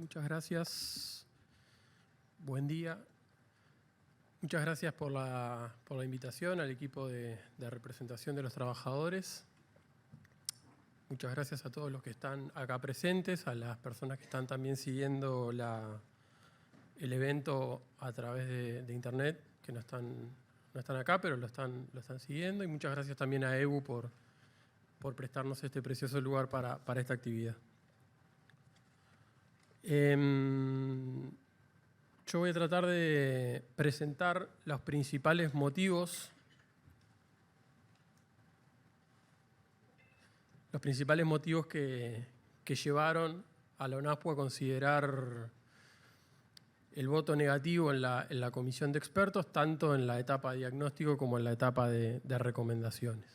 Muchas gracias. Buen día. Muchas gracias por la invitación al equipo de representación de los trabajadores. Muchas gracias a todos los que están acá presentes, a las personas que están también siguiendo el evento a través de internet, que no están acá, pero lo están siguiendo. Y muchas gracias también a EBU por prestarnos este precioso lugar para esta actividad. Yo voy a tratar de presentar los principales motivos que llevaron a la ONASPO a considerar el voto negativo en la comisión de expertos, tanto en la etapa de diagnóstico como en la etapa de recomendaciones.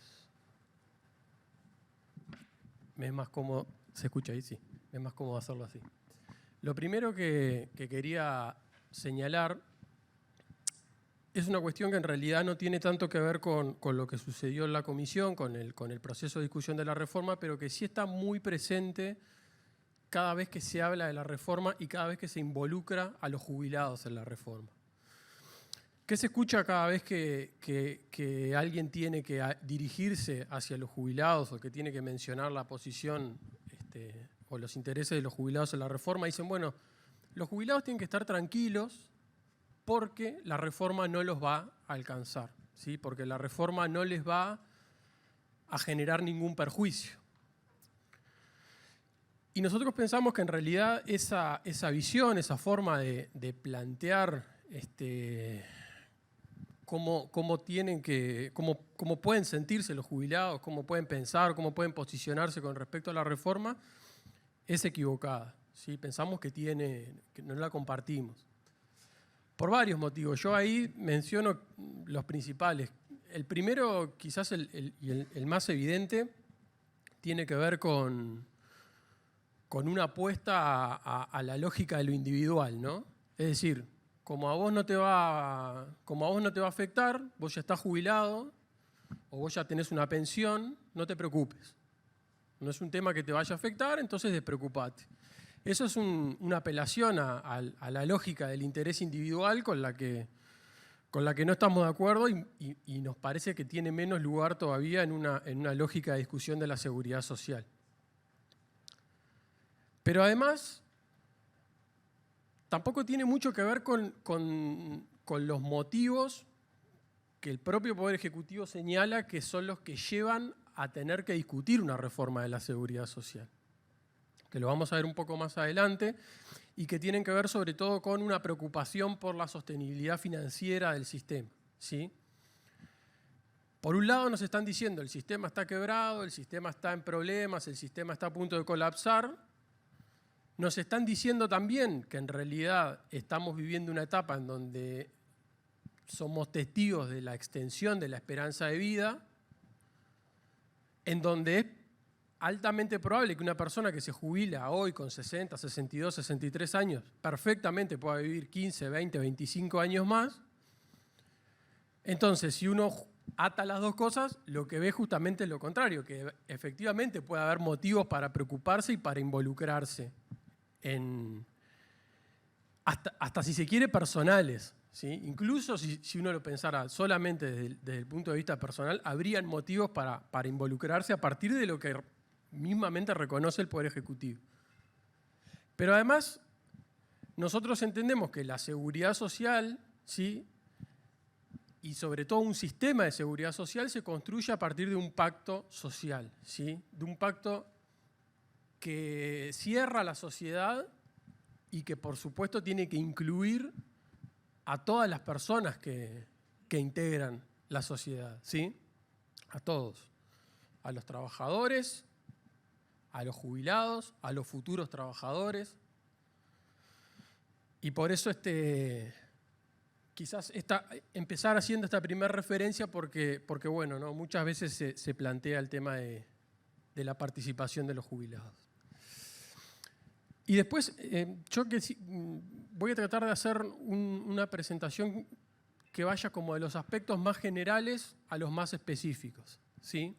Me es más cómodo, ¿se escucha ahí? Sí, me es más cómodo hacerlo así. Lo primero que quería señalar es una cuestión que en realidad no tiene tanto que ver con lo que sucedió en la comisión, con el proceso de discusión de la reforma, pero que sí está muy presente cada vez que se habla de la reforma y cada vez que se involucra a los jubilados en la reforma. ¿Qué se escucha cada vez que alguien tiene que dirigirse hacia los jubilados o que tiene que mencionar la posición o los intereses de los jubilados en la reforma? Dicen, bueno, los jubilados tienen que estar tranquilos porque la reforma no los va a alcanzar, ¿sí? Porque la reforma no les va a generar ningún perjuicio. Y nosotros pensamos que en realidad esa visión, esa forma de plantear cómo pueden sentirse los jubilados, cómo pueden pensar, cómo pueden posicionarse con respecto a la reforma, es equivocada, ¿sí? Pensamos que no la compartimos. Por varios motivos. Yo ahí menciono los principales. El primero, quizás el más evidente, tiene que ver con una apuesta a la lógica de lo individual, ¿no? Es decir, como a vos no te va a afectar, vos ya estás jubilado o vos ya tenés una pensión, no te preocupes. No es un tema que te vaya a afectar, entonces despreocupate. Eso es una apelación a la lógica del interés individual con la que no estamos de acuerdo y nos parece que tiene menos lugar todavía en una lógica de discusión de la seguridad social. Pero además, tampoco tiene mucho que ver con los motivos que el propio Poder Ejecutivo señala que son los que llevan a tener que discutir una reforma de la seguridad social, que lo vamos a ver un poco más adelante, y que tienen que ver sobre todo con una preocupación por la sostenibilidad financiera del sistema, ¿sí? Por un lado nos están diciendo el sistema está quebrado, el sistema está en problemas, el sistema está a punto de colapsar. Nos están diciendo también que en realidad estamos viviendo una etapa en donde somos testigos de la extensión de la esperanza de vida, en donde es altamente probable que una persona que se jubila hoy con 60, 62, 63 años perfectamente pueda vivir 15, 20, 25 años más. Entonces, si uno ata las dos cosas, lo que ve justamente es lo contrario, que efectivamente puede haber motivos para preocuparse y para involucrarse hasta si se quiere personales, ¿sí? Incluso si uno lo pensara solamente desde el punto de vista personal, habrían motivos para involucrarse a partir de lo que mismamente reconoce el Poder Ejecutivo. Pero además, nosotros entendemos que la seguridad social, ¿sí? Y sobre todo un sistema de seguridad social se construye a partir de un pacto social, ¿sí? De un pacto que cierra la sociedad y que por supuesto tiene que incluir a todas las personas que integran la sociedad, ¿sí? A todos, a los trabajadores, a los jubilados, a los futuros trabajadores. Y por eso quizás empezar haciendo esta primera referencia porque bueno, ¿no? Muchas veces se plantea el tema de la participación de los jubilados. Y después, yo voy a tratar de hacer una presentación que vaya como de los aspectos más generales a los más específicos, ¿sí?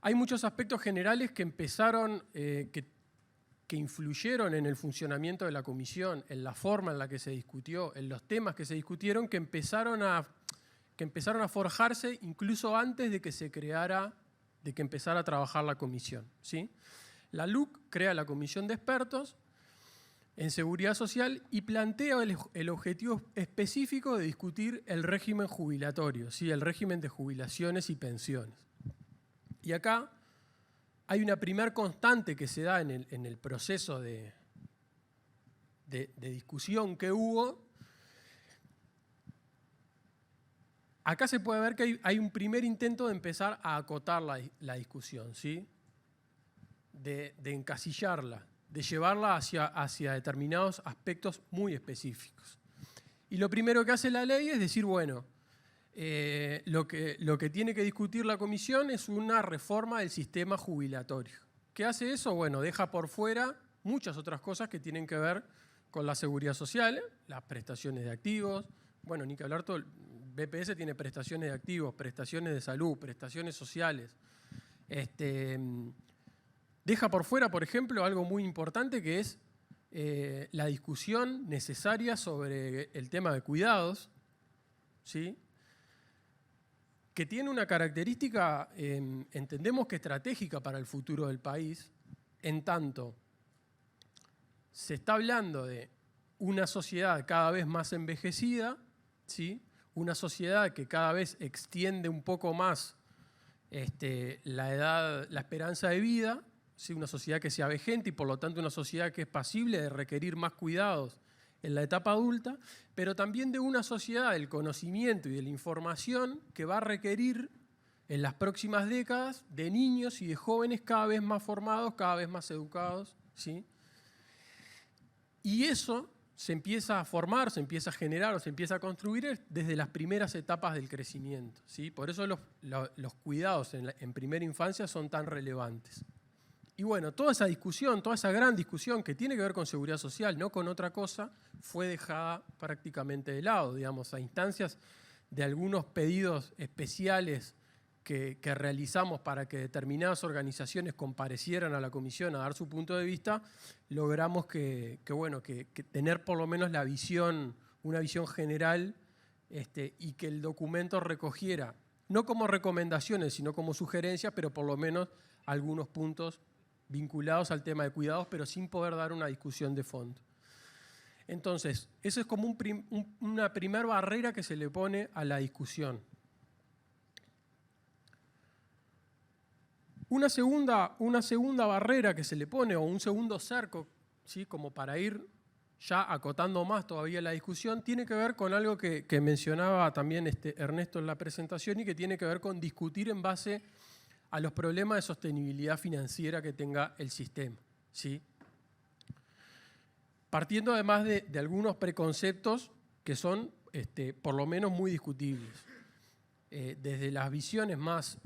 Hay muchos aspectos generales que empezaron, que que influyeron en el funcionamiento de la comisión, en la forma en la que se discutió, en los temas que se discutieron, que empezaron a forjarse incluso antes de que se creara, de que empezara a trabajar la comisión, ¿sí? La LUC crea la comisión de expertos en seguridad social y plantea el objetivo específico de discutir el régimen jubilatorio, ¿sí? El régimen de jubilaciones y pensiones. Y acá hay una primer constante que se da en el proceso de discusión que hubo. Acá se puede ver que hay un primer intento de empezar a acotar la discusión, ¿sí? De encasillarla, de llevarla hacia determinados aspectos muy específicos. Y lo primero que hace la ley es decir, bueno, lo que tiene que discutir la comisión es una reforma del sistema jubilatorio. ¿Qué hace eso? Bueno, deja por fuera muchas otras cosas que tienen que ver con la seguridad social, las prestaciones de activos, bueno, ni que hablar, todo el BPS tiene prestaciones de activos, prestaciones de salud, prestaciones sociales. Deja por fuera, por ejemplo, algo muy importante que es la discusión necesaria sobre el tema de cuidados, ¿sí? Que tiene una característica, entendemos que estratégica para el futuro del país, en tanto se está hablando de una sociedad cada vez más envejecida, ¿sí? Una sociedad que cada vez extiende un poco más la esperanza de vida, ¿sí? Una sociedad que sea vejente y por lo tanto una sociedad que es pasible de requerir más cuidados en la etapa adulta, pero también de una sociedad del conocimiento y de la información que va a requerir en las próximas décadas de niños y de jóvenes cada vez más formados, cada vez más educados, ¿sí? Y eso se empieza a formar, se empieza a generar o se empieza a construir desde las primeras etapas del crecimiento, ¿sí? Por eso los cuidados en primera infancia son tan relevantes. Y bueno, toda esa discusión, toda esa gran discusión que tiene que ver con seguridad social, no con otra cosa, fue dejada prácticamente de lado, digamos, a instancias de algunos pedidos especiales que realizamos para que determinadas organizaciones comparecieran a la comisión a dar su punto de vista, logramos que tener por lo menos la visión, una visión general, y que el documento recogiera, no como recomendaciones, sino como sugerencias, pero por lo menos algunos puntos vinculados al tema de cuidados, pero sin poder dar una discusión de fondo. Entonces, eso es como una primera barrera que se le pone a la discusión. Una segunda barrera que se le pone, o un segundo cerco, ¿sí? Como para ir ya acotando más todavía la discusión, tiene que ver con algo que mencionaba también Ernesto en la presentación y que tiene que ver con discutir en base a los problemas de sostenibilidad financiera que tenga el sistema, ¿sí? Partiendo además de algunos preconceptos que son por lo menos muy discutibles. Desde las visiones más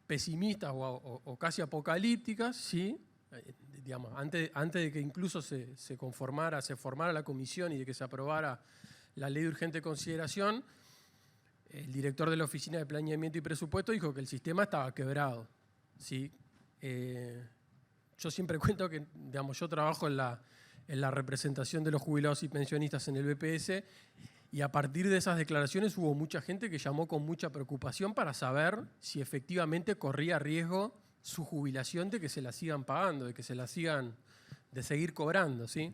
pesimistas o casi apocalípticas, ¿sí? Digamos, antes de que incluso se formara la comisión y de que se aprobara la ley de urgente consideración, el director de la Oficina de Planeamiento y Presupuesto dijo que el sistema estaba quebrado, ¿sí? Yo siempre cuento que, digamos, yo trabajo en la representación de los jubilados y pensionistas en el BPS y a partir de esas declaraciones hubo mucha gente que llamó con mucha preocupación para saber si efectivamente corría riesgo su jubilación de que se la sigan pagando, de seguir cobrando, ¿sí?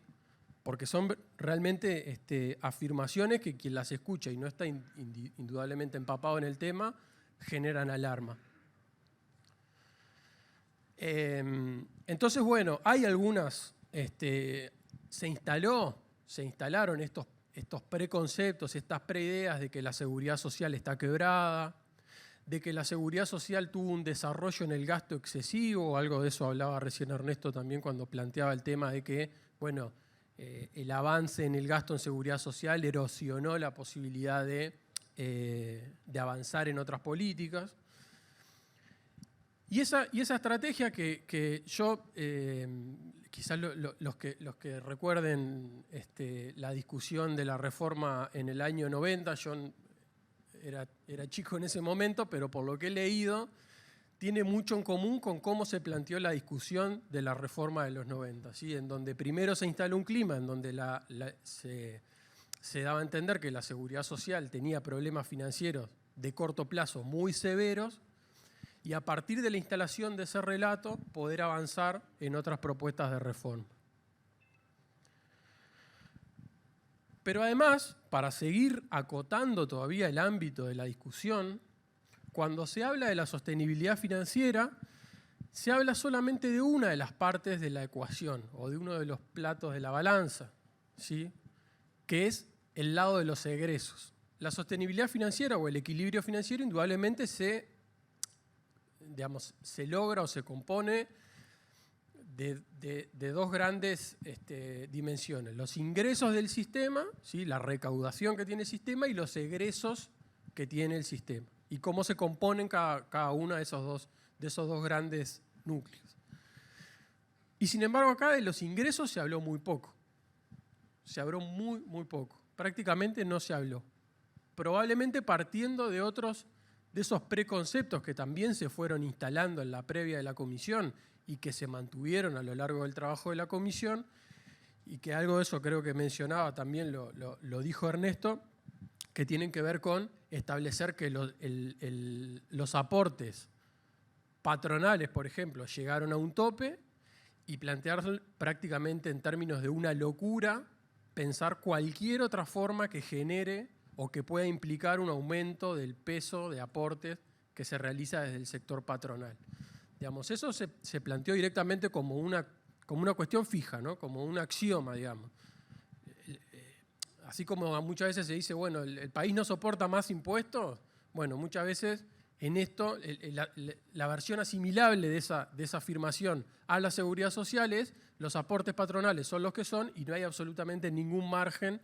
Porque son realmente afirmaciones que quien las escucha y no está indudablemente empapado en el tema, generan alarma. Entonces, bueno, hay algunas, se instalaron estos preconceptos, estas preideas de que la seguridad social está quebrada, de que la seguridad social tuvo un desarrollo en el gasto excesivo, algo de eso hablaba recién Ernesto también cuando planteaba el tema de que, bueno, el avance en el gasto en seguridad social erosionó la posibilidad de avanzar en otras políticas. Y esa estrategia que yo, quizás los que recuerden la discusión de la reforma en el año 90, yo era chico en ese momento, pero por lo que he leído, tiene mucho en común con cómo se planteó la discusión de la reforma de los 90, ¿sí? En donde primero se instaló un clima en donde se daba a entender que la seguridad social tenía problemas financieros de corto plazo muy severos, y a partir de la instalación de ese relato poder avanzar en otras propuestas de reforma. Pero además, para seguir acotando todavía el ámbito de la discusión, cuando se habla de la sostenibilidad financiera, se habla solamente de una de las partes de la ecuación o de uno de los platos de la balanza, ¿sí? Que es el lado de los egresos. La sostenibilidad financiera o el equilibrio financiero indudablemente se logra o se compone de dos grandes dimensiones. Los ingresos del sistema, ¿sí? La recaudación que tiene el sistema, y los egresos que tiene el sistema. Y cómo se componen cada uno de esos dos grandes núcleos. Y sin embargo acá de los ingresos se habló muy poco. Se habló muy poco. Prácticamente no se habló. Probablemente partiendo de esos preconceptos que también se fueron instalando en la previa de la comisión y que se mantuvieron a lo largo del trabajo de la comisión, y que algo de eso creo que mencionaba, también lo dijo Ernesto, que tienen que ver con establecer que los aportes patronales, por ejemplo, llegaron a un tope, y plantear prácticamente en términos de una locura pensar cualquier otra forma que genere o que pueda implicar un aumento del peso de aportes que se realiza desde el sector patronal. Digamos, eso se planteó directamente como una cuestión fija, ¿no? Como un axioma, digamos. Así como muchas veces se dice, bueno, el país no soporta más impuestos, bueno, muchas veces en esto la versión asimilable de esa afirmación a la seguridad social es los aportes patronales son los que son y no hay absolutamente ningún margen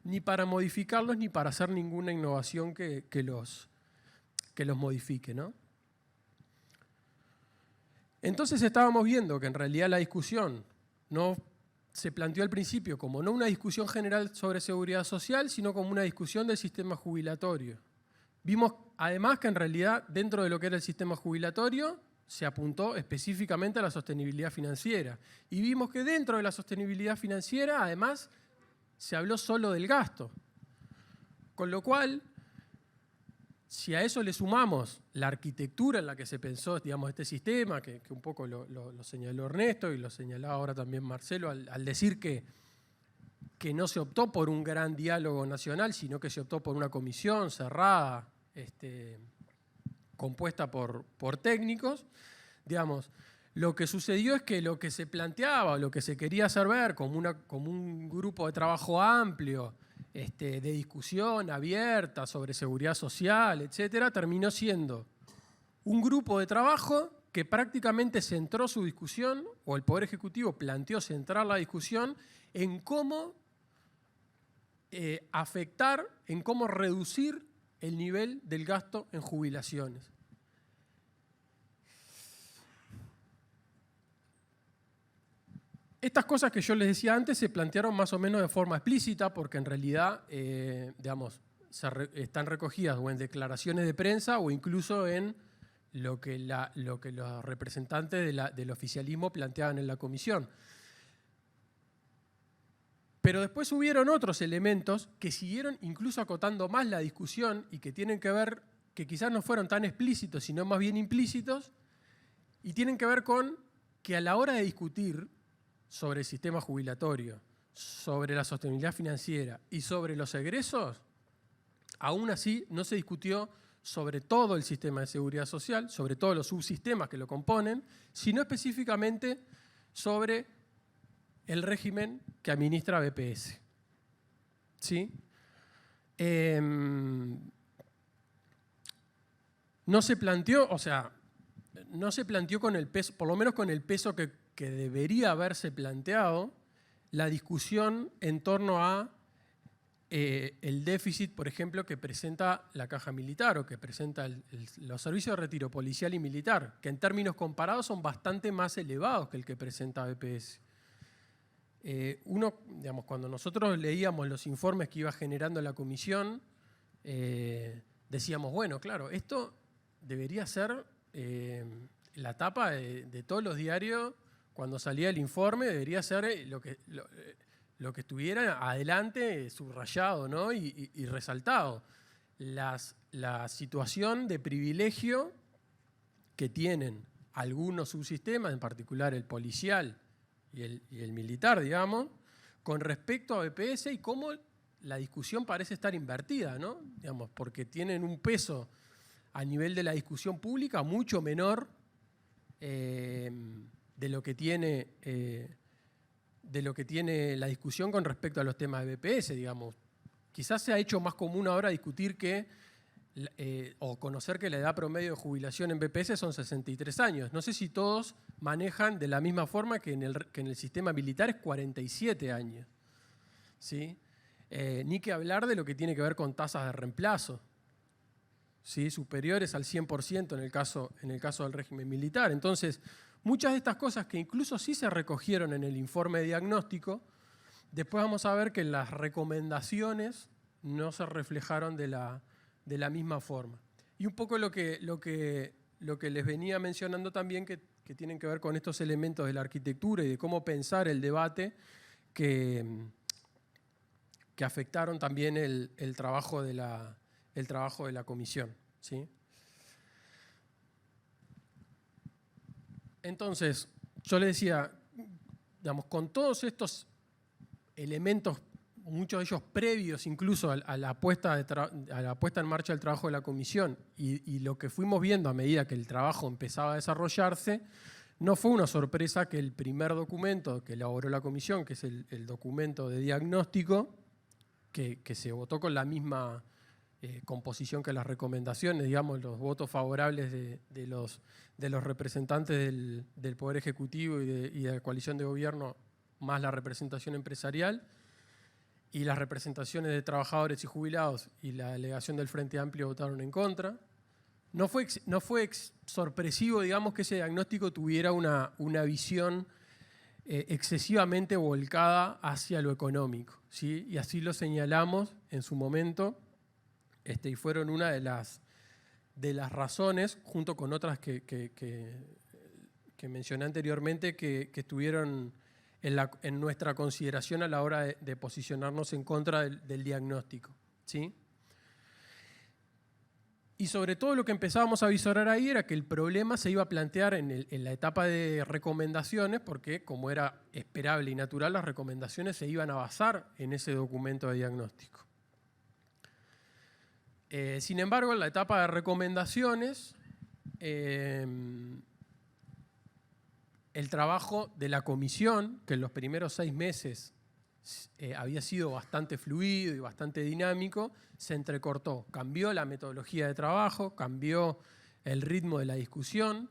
ni para modificarlos ni para hacer ninguna innovación que los modifique, ¿no? Entonces estábamos viendo que en realidad la discusión no se planteó al principio como no una discusión general sobre seguridad social, sino como una discusión del sistema jubilatorio. Vimos además que en realidad dentro de lo que era el sistema jubilatorio se apuntó específicamente a la sostenibilidad financiera. Y vimos que dentro de la sostenibilidad financiera además se habló solo del gasto. Con lo cual, si a eso le sumamos la arquitectura en la que se pensó, digamos, este sistema, que un poco lo señaló Ernesto y lo señalaba ahora también Marcelo, al decir que no se optó por un gran diálogo nacional, sino que se optó por una comisión cerrada, compuesta por técnicos, digamos, lo que sucedió es que lo que se planteaba, lo que se quería hacer ver como un grupo de trabajo amplio, de discusión abierta sobre seguridad social, etcétera, terminó siendo un grupo de trabajo que prácticamente centró su discusión, o el Poder Ejecutivo planteó centrar la discusión en cómo afectar, en cómo reducir el nivel del gasto en jubilaciones. Estas cosas que yo les decía antes se plantearon más o menos de forma explícita porque en realidad, digamos, están recogidas o en declaraciones de prensa o incluso en lo que los representantes del oficialismo planteaban en la comisión. Pero después hubieron otros elementos que siguieron incluso acotando más la discusión y que tienen que ver, que quizás no fueron tan explícitos, sino más bien implícitos, y tienen que ver con que a la hora de discutir sobre el sistema jubilatorio, sobre la sostenibilidad financiera y sobre los egresos, aún así no se discutió sobre todo el sistema de seguridad social, sobre todos los subsistemas que lo componen, sino específicamente sobre el régimen que administra BPS. ¿Sí? No se planteó, o sea, no se planteó con el peso, por lo menos con el peso que debería haberse planteado, la discusión en torno a el déficit, por ejemplo, que presenta la Caja Militar o que presenta los servicios de retiro policial y militar, que en términos comparados son bastante más elevados que el que presenta BPS. Digamos, cuando nosotros leíamos los informes que iba generando la comisión, decíamos, bueno, claro, esto debería ser la tapa de todos los diarios, cuando salía el informe, debería ser lo que estuviera adelante, subrayado, ¿no? y resaltado. La situación de privilegio que tienen algunos subsistemas, en particular el policial y el militar, digamos, con respecto a BPS y cómo la discusión parece estar invertida, ¿no? Digamos, porque tienen un peso a nivel de la discusión pública mucho menor de lo que tiene la discusión con respecto a los temas de BPS, digamos. Quizás se ha hecho más común ahora discutir o conocer que la edad promedio de jubilación en BPS son 63 años. No sé si todos manejan de la misma forma que en el sistema militar es 47 años. ¿Sí? Ni que hablar de lo que tiene que ver con tasas de reemplazo, ¿sí? Superiores al 100% en el caso del régimen militar. Entonces, muchas de estas cosas que incluso sí se recogieron en el informe de diagnóstico, después vamos a ver que las recomendaciones no se reflejaron de la misma forma. Y un poco lo que les venía mencionando también, que tienen que ver con estos elementos de la arquitectura y de cómo pensar el debate que afectaron también el trabajo de la comisión, ¿sí? Entonces, yo les decía, digamos, con todos estos elementos, muchos de ellos previos incluso a la puesta en marcha del trabajo de la comisión y lo que fuimos viendo a medida que el trabajo empezaba a desarrollarse, no fue una sorpresa que el primer documento que elaboró la comisión, que es el documento de diagnóstico, que se votó con la misma composición que las recomendaciones, digamos, los votos favorables de los representantes del Poder Ejecutivo y de la coalición de gobierno, más la representación empresarial, y las representaciones de trabajadores y jubilados y la delegación del Frente Amplio votaron en contra. No fue sorpresivo, digamos, que ese diagnóstico tuviera una visión excesivamente volcada hacia lo económico, ¿sí? Y así lo señalamos en su momento, y fueron una de las razones, junto con otras que mencioné anteriormente, que estuvieron en nuestra consideración a la hora de posicionarnos en contra del diagnóstico, ¿sí? Y sobre todo lo que empezábamos a visorar ahí era que el problema se iba a plantear en la etapa de recomendaciones, porque como era esperable y natural, las recomendaciones se iban a basar en ese documento de diagnóstico. Sin embargo, en la etapa de recomendaciones, el trabajo de la comisión, que en los primeros 6 meses había sido bastante fluido y bastante dinámico, se entrecortó. Cambió la metodología de trabajo, cambió el ritmo de la discusión,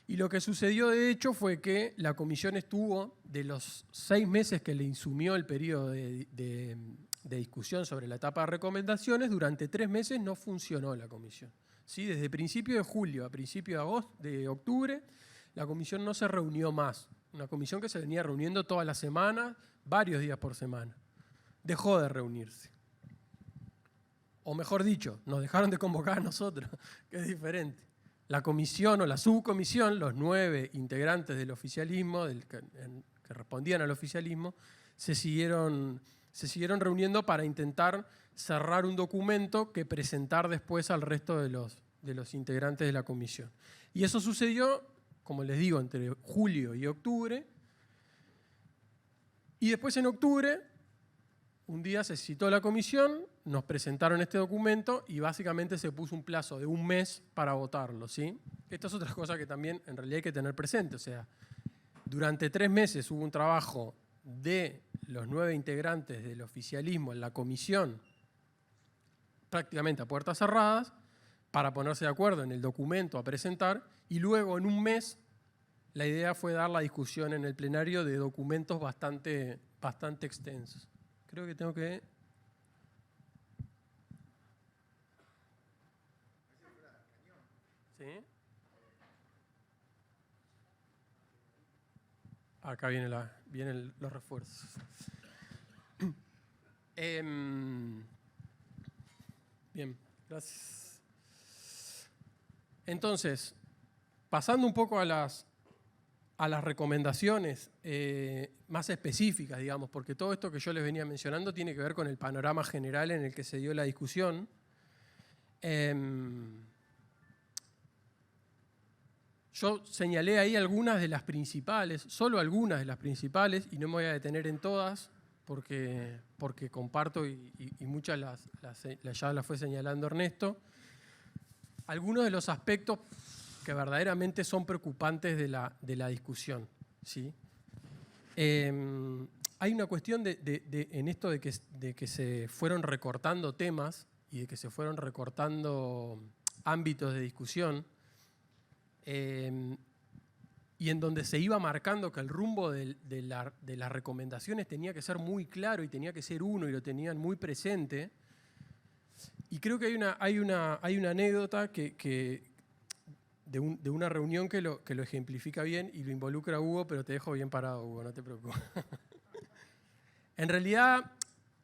y lo que sucedió de hecho fue que la comisión estuvo, de los 6 meses que le insumió el periodo de discusión sobre la etapa de recomendaciones, durante 3 meses no funcionó la comisión, ¿sí? Desde principio de julio a principio de octubre, la comisión no se reunió más. Una comisión que se venía reuniendo todas las semanas, varios días por semana. Dejó de reunirse. O mejor dicho, nos dejaron de convocar a nosotros, que es diferente. La comisión o la subcomisión, los 9 integrantes del oficialismo, que respondían al oficialismo, se siguieron reuniendo para intentar cerrar un documento que presentar después al resto de los integrantes de la comisión. Y eso sucedió, como les digo, entre julio y octubre. Y después en octubre, un día se citó la comisión, nos presentaron este documento y básicamente se puso un plazo de 1 mes para votarlo, ¿sí? Esta es otra cosa que también en realidad hay que tener presente. O sea, durante 3 meses hubo un trabajo de los 9 integrantes del oficialismo en la comisión, prácticamente a puertas cerradas, para ponerse de acuerdo en el documento a presentar, y luego en 1 mes la idea fue dar la discusión en el plenario de documentos bastante extensos. Creo que tengo que... ¿Sí? Acá vienen los refuerzos. Bien, gracias. Entonces, pasando un poco a las recomendaciones más específicas, digamos, porque todo esto que yo les venía mencionando tiene que ver con el panorama general en el que se dio la discusión. Yo señalé ahí algunas de las principales, solo algunas de las principales, y no me voy a detener en todas, porque comparto y muchas ya las fue señalando Ernesto. Algunos de los aspectos que verdaderamente son preocupantes de la discusión, ¿sí? Hay una cuestión en esto de que se fueron recortando temas y de que se fueron recortando ámbitos de discusión, y en donde se iba marcando que el rumbo de las recomendaciones tenía que ser muy claro y tenía que ser uno y lo tenían muy presente. Y creo que hay una anécdota de una reunión que lo ejemplifica bien y lo involucra a Hugo, pero te dejo bien parado, Hugo, no te preocupes. En realidad,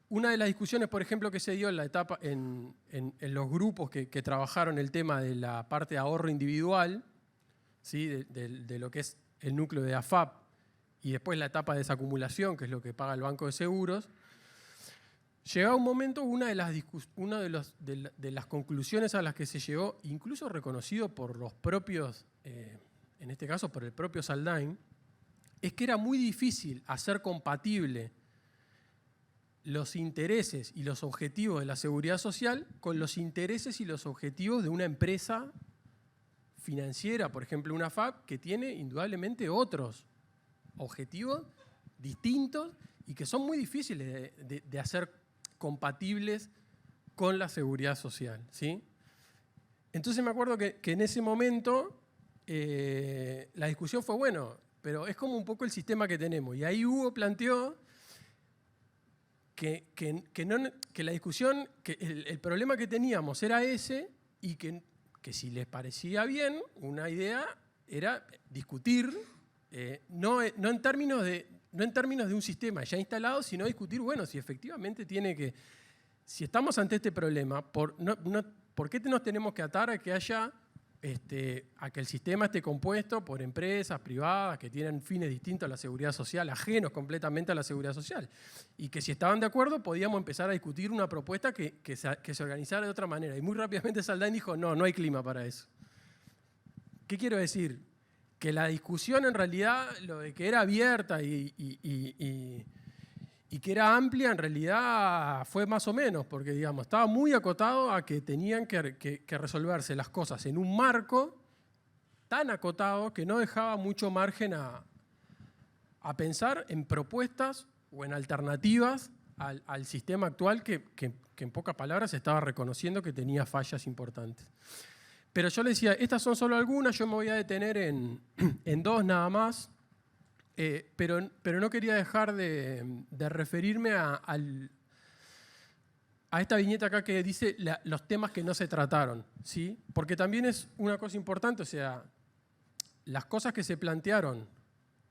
una de las discusiones, por ejemplo, que se dio en la etapa en los grupos que trabajaron el tema de la parte de ahorro individual, ¿sí? de lo que es el núcleo de AFAP, y después la etapa de desacumulación, que es lo que paga el Banco de Seguros, llegaba un momento, una de las conclusiones a las que se llegó, incluso reconocido por los propios, en este caso por el propio Saldain, es que era muy difícil hacer compatible los intereses y los objetivos de la seguridad social con los intereses y los objetivos de una empresa financiera, por ejemplo una AFAP, que tiene indudablemente otros objetivos distintos y que son muy difíciles de hacer compatibles con la seguridad social, ¿sí? Entonces me acuerdo que en ese momento la discusión fue, bueno, pero es como un poco el sistema que tenemos. Y ahí Hugo planteó que la discusión, que el problema que teníamos era ese y que si les parecía bien, una idea era discutir, no en términos de un sistema ya instalado, sino discutir, bueno, si efectivamente si estamos ante este problema, ¿por qué nos tenemos que atar a que haya, a que el sistema esté compuesto por empresas privadas que tienen fines distintos a la seguridad social, ajenos completamente a la seguridad social? Y que si estaban de acuerdo podíamos empezar a discutir una propuesta que se organizara de otra manera. Y muy rápidamente Saldain dijo, no hay clima para eso. ¿Qué quiero decir? Que la discusión en realidad, lo de que era abierta y que era amplia, en realidad fue más o menos, porque digamos, estaba muy acotado a que tenían que resolverse las cosas en un marco tan acotado que no dejaba mucho margen a pensar en propuestas o en alternativas al sistema actual que en pocas palabras estaba reconociendo que tenía fallas importantes. Pero yo le decía, estas son solo algunas, yo me voy a detener en dos nada más, pero no quería dejar de referirme a esta viñeta acá que dice los temas que no se trataron, ¿sí? Porque también es una cosa importante, o sea, las cosas que se plantearon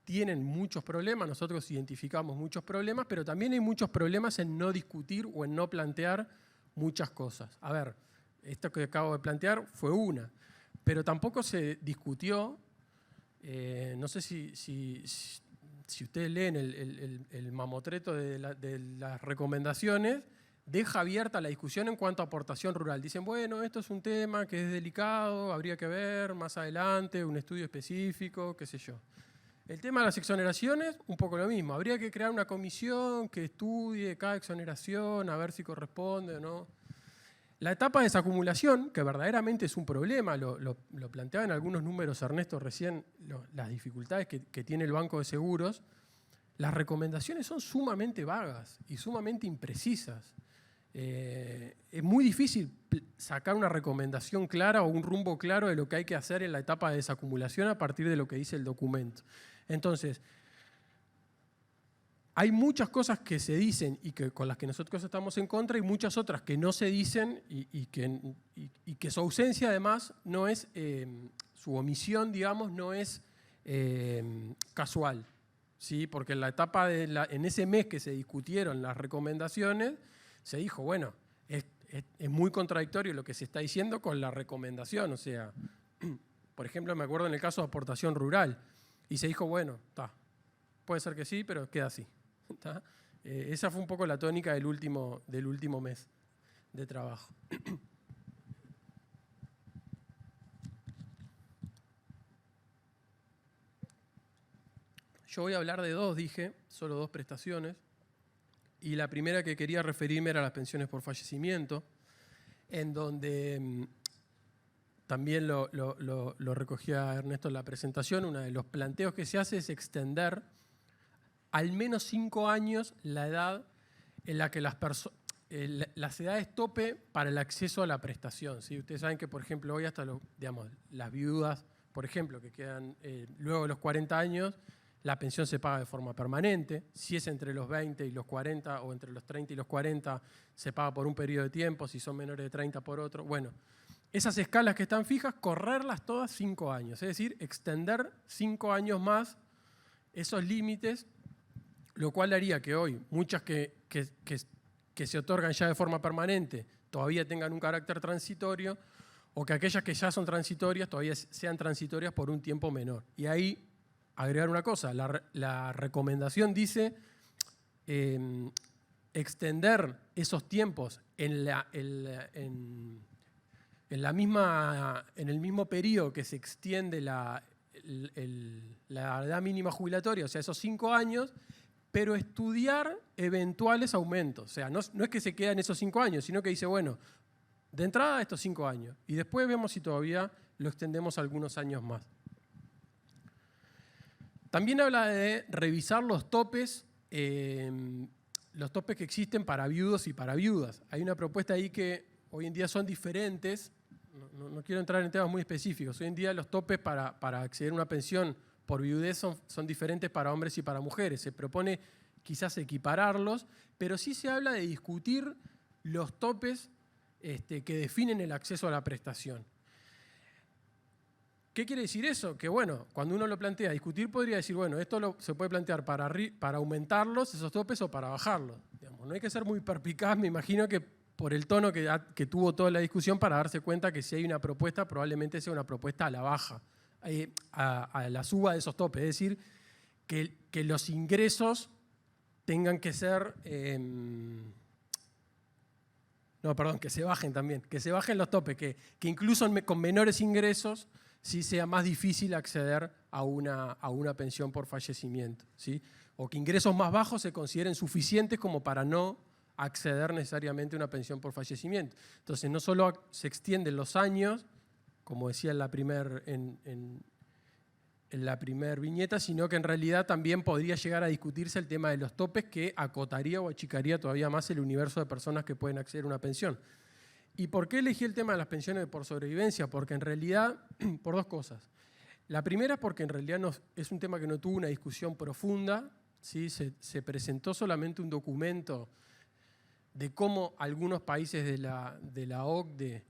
tienen muchos problemas, nosotros identificamos muchos problemas, pero también hay muchos problemas en no discutir o en no plantear muchas cosas. A ver, esto que acabo de plantear fue una, pero tampoco se discutió, no sé si ustedes leen el mamotreto de las recomendaciones, deja abierta la discusión en cuanto a aportación rural. Dicen, bueno, esto es un tema que es delicado, habría que ver más adelante, un estudio específico, qué sé yo. El tema de las exoneraciones, un poco lo mismo. Habría que crear una comisión que estudie cada exoneración, a ver si corresponde o no. La etapa de desacumulación, que verdaderamente es un problema, lo planteaba en algunos números Ernesto recién, las dificultades que tiene el Banco de Seguros, las recomendaciones son sumamente vagas y sumamente imprecisas. Es muy difícil sacar una recomendación clara o un rumbo claro de lo que hay que hacer en la etapa de desacumulación a partir de lo que dice el documento. Entonces, hay muchas cosas que se dicen y con las que nosotros estamos en contra y muchas otras que no se dicen y que su ausencia además no es, su omisión, digamos, no es casual, ¿sí? Porque en la etapa en ese mes que se discutieron las recomendaciones, se dijo, bueno, es muy contradictorio lo que se está diciendo con la recomendación, o sea, Por ejemplo, me acuerdo en el caso de aportación rural, y se dijo, bueno, puede ser que sí, pero queda así. Esa fue un poco la tónica del último mes de trabajo. Yo voy a hablar de dije, solo 2 prestaciones. Y la primera que quería referirme era las pensiones por fallecimiento, en donde también lo recogía Ernesto en la presentación. Uno de los planteos que se hace es extender al menos 5 años la edad en la que las edades tope para el acceso a la prestación. ¿Sí? Ustedes saben que, por ejemplo, hoy hasta las viudas, por ejemplo, que quedan luego de los 40 años, la pensión se paga de forma permanente. Si es entre los 20 y los 40 o entre los 30 y los 40, se paga por un periodo de tiempo. Si son menores de 30, por otro. Bueno, esas escalas que están fijas, correrlas todas 5 años. Es decir, extender 5 años más esos límites, lo cual haría que hoy muchas que se otorgan ya de forma permanente todavía tengan un carácter transitorio, o que aquellas que ya son transitorias todavía sean transitorias por un tiempo menor. Y ahí agregar una cosa, la recomendación dice extender esos tiempos en el mismo periodo que se extiende la edad mínima jubilatoria, o sea, esos 5 años, pero estudiar eventuales aumentos. O sea, no es que se queda en esos 5 años, sino que dice, bueno, de entrada estos 5 años, y después vemos si todavía lo extendemos algunos años más. También habla de revisar los topes que existen para viudos y para viudas. Hay una propuesta ahí que hoy en día son diferentes. No quiero entrar en temas muy específicos. Hoy en día los topes para acceder a una pensión por viudez son diferentes para hombres y para mujeres. Se propone quizás equipararlos, pero sí se habla de discutir los topes que definen el acceso a la prestación. ¿Qué quiere decir eso? Que bueno, cuando uno lo plantea discutir, podría decir, bueno, esto se puede plantear para aumentarlos, esos topes, o para bajarlos. Digamos, no hay que ser muy perspicaz, me imagino que por el tono que tuvo toda la discusión, para darse cuenta que si hay una propuesta, probablemente sea una propuesta a la baja, a la suba de esos topes. Es decir, que los ingresos tengan que ser... que se bajen también, que se bajen los topes, que incluso con menores ingresos sí sea más difícil acceder a una pensión por fallecimiento, ¿sí? O que ingresos más bajos se consideren suficientes como para no acceder necesariamente a una pensión por fallecimiento. Entonces, no solo se extienden los años, como decía en la primera viñeta, sino que en realidad también podría llegar a discutirse el tema de los topes, que acotaría o achicaría todavía más el universo de personas que pueden acceder a una pensión. ¿Y por qué elegí el tema de las pensiones por sobrevivencia? Porque en realidad, por 2 cosas. La primera es porque en realidad es un tema que no tuvo una discusión profunda, ¿sí? Se presentó solamente un documento de cómo algunos países de la OCDE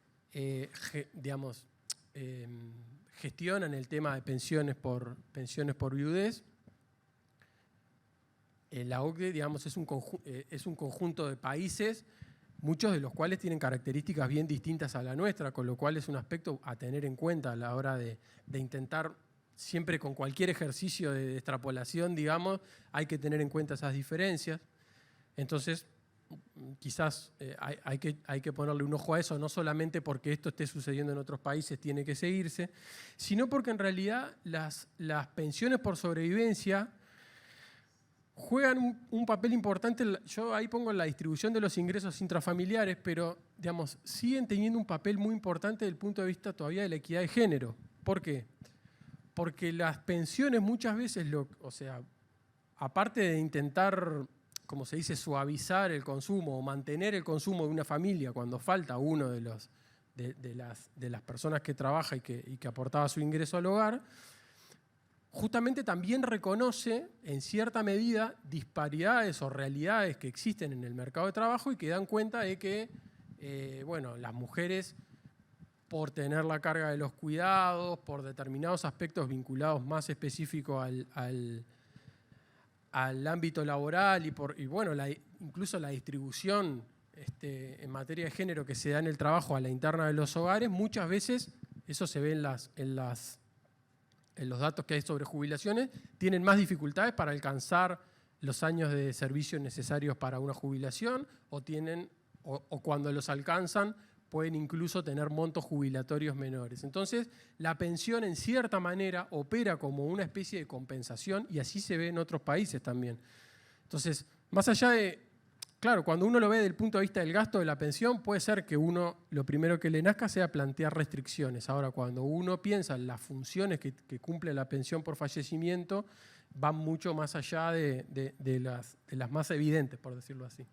gestionan el tema de pensiones por viudez. La OCDE, digamos, es un conjunto de países, muchos de los cuales tienen características bien distintas a la nuestra, con lo cual es un aspecto a tener en cuenta a la hora de intentar, siempre con cualquier ejercicio de extrapolación, digamos, hay que tener en cuenta esas diferencias. Entonces, quizás hay que ponerle un ojo a eso, no solamente porque esto esté sucediendo en otros países tiene que seguirse, sino porque en realidad las pensiones por sobrevivencia juegan un papel importante. Yo ahí pongo la distribución de los ingresos intrafamiliares, pero digamos, siguen teniendo un papel muy importante desde el punto de vista todavía de la equidad de género. ¿Por qué? Porque las pensiones muchas veces, aparte de intentar, como se dice, suavizar el consumo o mantener el consumo de una familia cuando falta uno de las personas que trabaja y que aportaba su ingreso al hogar, justamente también reconoce en cierta medida disparidades o realidades que existen en el mercado de trabajo y que dan cuenta de que las mujeres, por tener la carga de los cuidados, por determinados aspectos vinculados más específicos al ámbito laboral incluso la distribución en materia de género que se da en el trabajo a la interna de los hogares, muchas veces eso se ve en los datos que hay sobre jubilaciones, tienen más dificultades para alcanzar los años de servicio necesarios para una jubilación o cuando los alcanzan pueden incluso tener montos jubilatorios menores. Entonces, la pensión en cierta manera opera como una especie de compensación y así se ve en otros países también. Entonces, más allá de, claro, cuando uno lo ve desde el punto de vista del gasto de la pensión, puede ser que uno lo primero que le nazca sea plantear restricciones. Ahora, cuando uno piensa en las funciones que cumple la pensión por fallecimiento, van mucho más allá de las más evidentes, por decirlo así.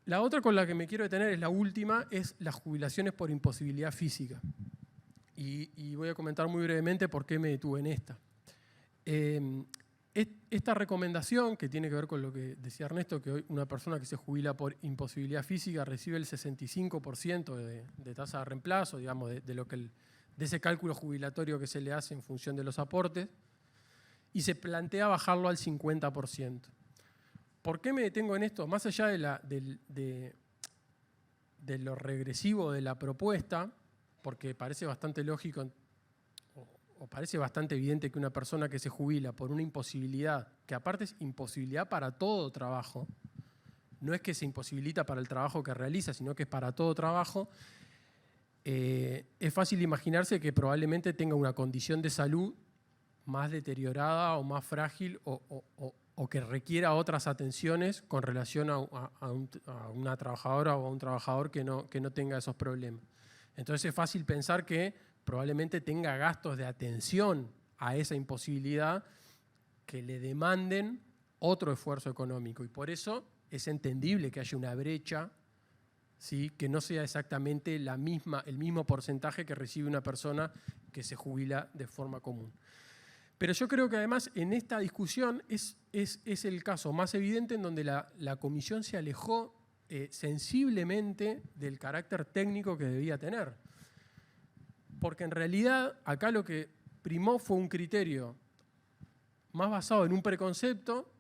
La otra con la que me quiero detener es la última, es las jubilaciones por imposibilidad física. Y voy a comentar muy brevemente por qué me detuve en esta. Esta recomendación, que tiene que ver con lo que decía Ernesto, que hoy una persona que se jubila por imposibilidad física recibe el 65% de tasa de reemplazo, digamos, de ese cálculo jubilatorio que se le hace en función de los aportes, y se plantea bajarlo al 50%. ¿Por qué me detengo en esto? Más allá de lo regresivo de la propuesta, porque parece bastante lógico o parece bastante evidente que una persona que se jubila por una imposibilidad, que aparte es imposibilidad para todo trabajo, no es que se imposibilita para el trabajo que realiza, sino que es para todo trabajo, es fácil imaginarse que probablemente tenga una condición de salud más deteriorada o más frágil o que requiera otras atenciones con relación a una trabajadora o a un trabajador que no tenga esos problemas. Entonces es fácil pensar que probablemente tenga gastos de atención a esa imposibilidad que le demanden otro esfuerzo económico. Y por eso es entendible que haya una brecha, ¿sí?, que no sea exactamente el mismo porcentaje que recibe una persona que se jubila de forma común. Pero yo creo que además en esta discusión es el caso más evidente en donde la comisión se alejó sensiblemente del carácter técnico que debía tener. Porque en realidad acá lo que primó fue un criterio más basado en un preconcepto,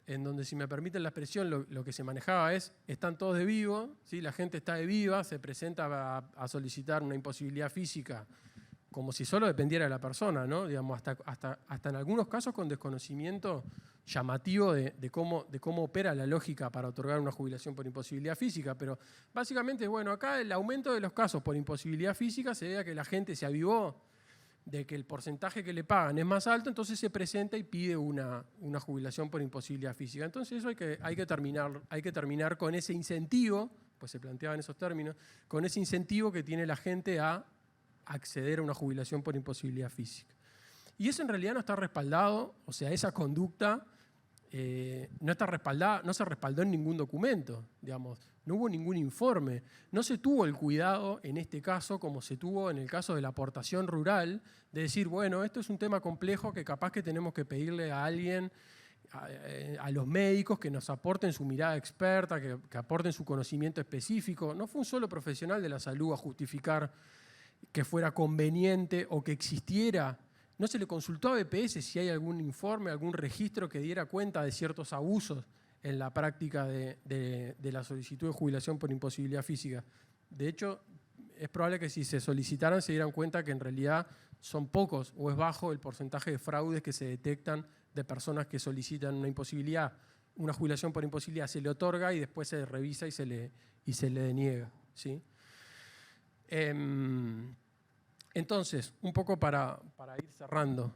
en donde, si me permiten la expresión, lo que se manejaba es, están todos de vivo, ¿sí? La gente está de viva, se presenta a solicitar una imposibilidad física como si solo dependiera de la persona, ¿no? Digamos, hasta en algunos casos con desconocimiento llamativo de cómo opera la lógica para otorgar una jubilación por imposibilidad física. Pero básicamente, bueno, acá el aumento de los casos por imposibilidad física se debe a que la gente se avivó de que el porcentaje que le pagan es más alto, entonces se presenta y pide una jubilación por imposibilidad física. Entonces eso hay que terminar con ese incentivo, pues se planteaba en esos términos, con ese incentivo que tiene la gente a acceder a una jubilación por imposibilidad física. Y eso en realidad no está respaldado, o sea, esa conducta no está respaldada, no se respaldó en ningún documento, digamos, no hubo ningún informe, no se tuvo el cuidado en este caso, como se tuvo en el caso de la aportación rural, de decir, bueno, esto es un tema complejo que capaz que tenemos que pedirle a alguien, a los médicos que nos aporten su mirada experta, que aporten su conocimiento específico. No fue un solo profesional de la salud a justificar que fuera conveniente o que existiera. No se le consultó a BPS si hay algún informe, algún registro que diera cuenta de ciertos abusos en la práctica de la solicitud de jubilación por imposibilidad física. De hecho, es probable que si se solicitaran se dieran cuenta que en realidad son pocos o es bajo el porcentaje de fraudes que se detectan de personas que solicitan una imposibilidad. Una jubilación por imposibilidad se le otorga y después se revisa y se le deniega, ¿sí? Entonces, un poco para ir cerrando,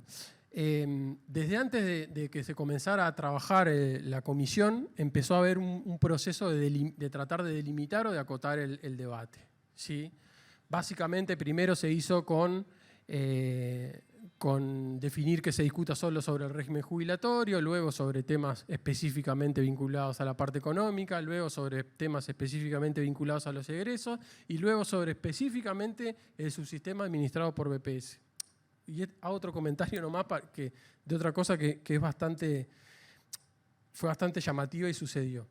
desde antes de que se comenzara a trabajar la comisión, empezó a haber un proceso de tratar de delimitar o de acotar el debate, ¿sí? Básicamente, primero se hizo con definir que se discuta solo sobre el régimen jubilatorio, luego sobre temas específicamente vinculados a la parte económica, luego sobre temas específicamente vinculados a los egresos y luego sobre específicamente el subsistema administrado por BPS. Y a otro comentario nomás de otra cosa que fue bastante llamativa y sucedió.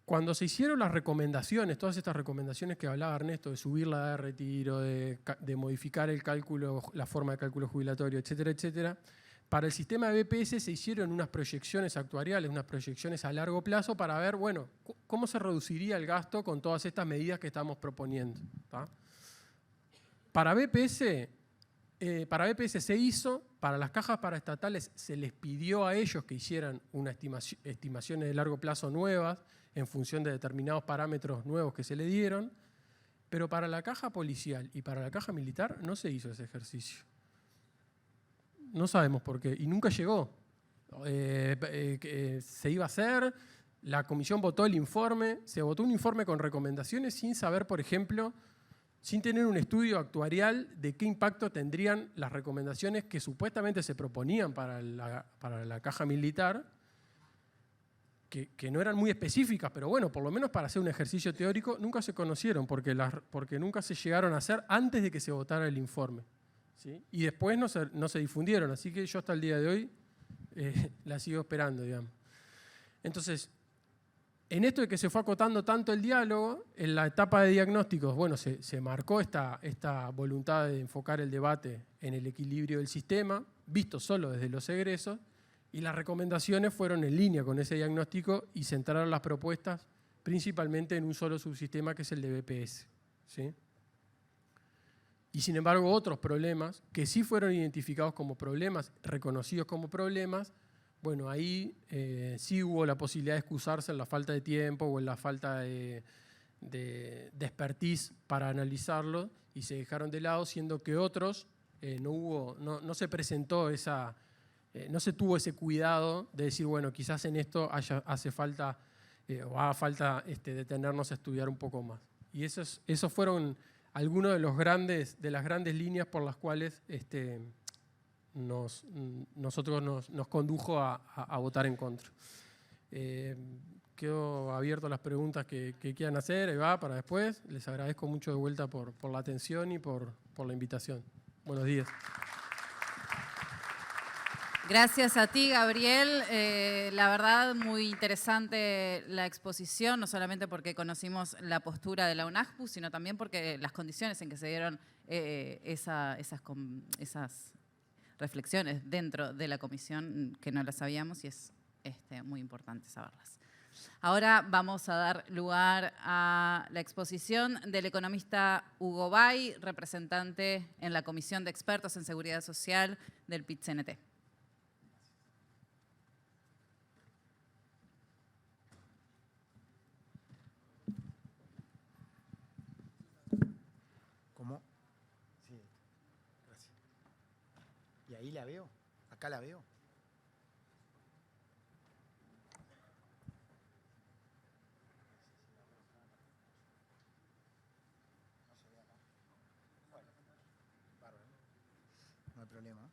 Cuando se hicieron las recomendaciones, todas estas recomendaciones que hablaba Ernesto, de subir la edad de retiro, de modificar el cálculo, la forma de cálculo jubilatorio, etcétera, etcétera, para el sistema de BPS se hicieron unas proyecciones actuariales, unas proyecciones a largo plazo para ver, bueno, cómo se reduciría el gasto con todas estas medidas que estamos proponiendo, ¿tá? Para BPS se hizo, para las cajas paraestatales se les pidió a ellos que hicieran unas estimaciones de largo plazo nuevas en función de determinados parámetros nuevos que se le dieron, pero para la caja policial y para la caja militar no se hizo ese ejercicio. No sabemos por qué, y nunca llegó. Se iba a hacer, la comisión votó el informe, se votó un informe con recomendaciones sin saber, por ejemplo, sin tener un estudio actuarial de qué impacto tendrían las recomendaciones que supuestamente se proponían para la caja militar, que no eran muy específicas, pero bueno, por lo menos para hacer un ejercicio teórico, nunca se conocieron, porque nunca se llegaron a hacer antes de que se votara el informe, ¿sí? Y después no se difundieron, así que yo hasta el día de hoy la sigo esperando, digamos. Entonces, en esto de que se fue acotando tanto el diálogo, en la etapa de diagnósticos, bueno, se marcó esta voluntad de enfocar el debate en el equilibrio del sistema, visto solo desde los egresos, y las recomendaciones fueron en línea con ese diagnóstico y centraron las propuestas principalmente en un solo subsistema que es el de BPS, ¿sí? Y sin embargo otros problemas que sí fueron identificados como problemas, reconocidos como problemas, bueno, ahí sí hubo la posibilidad de excusarse en la falta de tiempo o en la falta de expertise para analizarlo y se dejaron de lado, siendo que otros no se presentó no se tuvo ese cuidado de decir, bueno, quizás en esto hace falta o haga falta detenernos a estudiar un poco más. Y esos fueron algunos de las grandes líneas por las cuales nosotros nos condujo a votar en contra. Quedo abierto a las preguntas que quieran hacer, Eva, para después. Les agradezco mucho de vuelta por la atención y por la invitación. Buenos días. Gracias a ti, Gabriel. La verdad, muy interesante la exposición, no solamente porque conocimos la postura de la UNAJPU, sino también porque las condiciones en que se dieron esas reflexiones dentro de la comisión, que no las sabíamos y es muy importante saberlas. Ahora vamos a dar lugar a la exposición del economista Hugo Bay, representante en la Comisión de Expertos en Seguridad Social del PIT-CNT. ¿Cómo? Sí, gracias. Y ahí la veo, acá la veo. No hay problema.